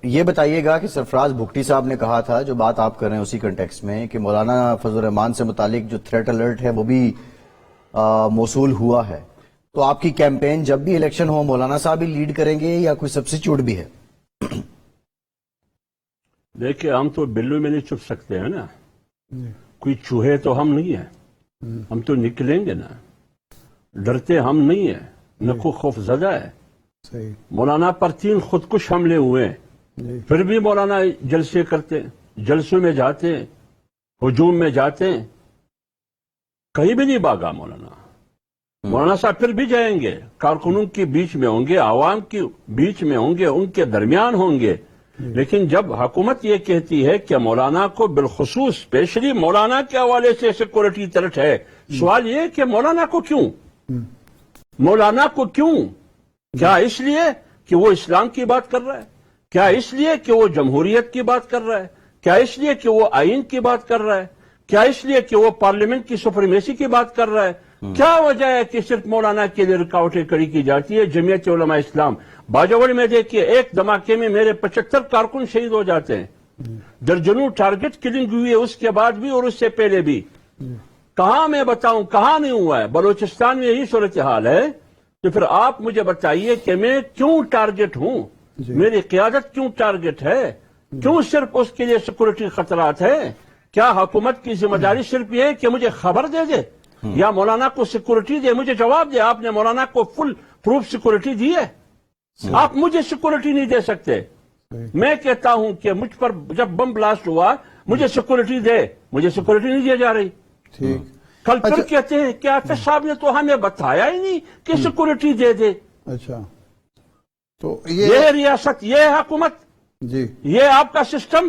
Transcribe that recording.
یہ بتائیے گا کہ سرفراز بھگٹی صاحب نے کہا تھا، جو بات آپ کر رہے ہیں اسی کنٹیکسٹ میں، کہ مولانا فضل الرحمان سے متعلق جو تھریٹ الرٹ ہے وہ بھی موصول ہوا ہے، تو آپ کی کیمپین جب بھی الیکشن ہو مولانا صاحب ہی لیڈ کریں گے یا کوئی سبسٹیچیوٹ بھی ہے؟ دیکھیں، ہم تو بلو میں نہیں چھپ سکتے ہیں نا، کوئی چوہے تو ہم نہیں ہیں، ہم تو نکلیں گے نا، ڈرتے ہم نہیں ہیں، نہ کو خوف زدہ ہے۔ مولانا پر 3 خودکش حملے ہوئے ہیں، پھر بھی مولانا جلسے کرتے، جلسوں میں جاتے، ہجوم میں جاتے، کہیں بھی نہیں بھاگا مولانا۔ مولانا صاحب پھر بھی جائیں گے، کارکنوں کے بیچ میں ہوں گے، عوام کے بیچ میں ہوں گے، ان کے درمیان ہوں گے، لیکن جب حکومت یہ کہتی ہے کہ مولانا کو بالخصوص اسپیشلی مولانا کے حوالے سے سیکورٹی تھریٹ ہے، سوال یہ کہ مولانا کو کیوں؟ مولانا کو کیوں؟ کیا اس لیے کہ وہ اسلام کی بات کر رہا ہے؟ کیا اس لیے کہ وہ جمہوریت کی بات کر رہا ہے؟ کیا اس لیے کہ وہ آئین کی بات کر رہا ہے؟ کیا اس لیے کہ وہ پارلیمنٹ کی سپریمیسی کی بات کر رہا ہے؟ کیا وجہ ہے کہ صرف مولانا کے لیے رکاوٹیں کھڑی کی جاتی ہے؟ جمعیت علماء اسلام باجوڑ میں دیکھیے، ایک دھماکے میں میرے 75 کارکن شہید ہو جاتے ہیں، درجنوں ٹارگٹ کلنگ ہوئی ہے اس کے بعد بھی اور اس سے پہلے بھی۔ کہاں میں بتاؤں، کہاں نہیں ہوا ہے؟ بلوچستان میں یہی صورتحال ہے۔ تو پھر آپ مجھے بتائیے کہ میں کیوں ٹارگٹ ہوں؟ میری قیادت کیوں ٹارگٹ ہے؟ کیوں صرف اس کے لیے سیکورٹی خطرات ہے؟ کیا حکومت کی ذمہ داری صرف یہ ہے کہ مجھے خبر دے دے یا مولانا کو سیکورٹی دے؟ مجھے جواب دے، آپ نے مولانا کو فل پروف سیکورٹی دی ہے؟ آپ مجھے سیکورٹی نہیں دے سکتے۔ میں کہتا ہوں کہ مجھ پر جب بم بلاسٹ ہوا مجھے سیکورٹی دے، مجھے سیکورٹی نہیں دی جا رہی۔ کل پھر کہتے ہیں کہ آصف صاحب نے تو ہمیں بتایا ہی نہیں کہ سیکورٹی دے دے۔ اچھا، تو یہ ریاست، یہ حکومت، جی یہ آپ کا سسٹم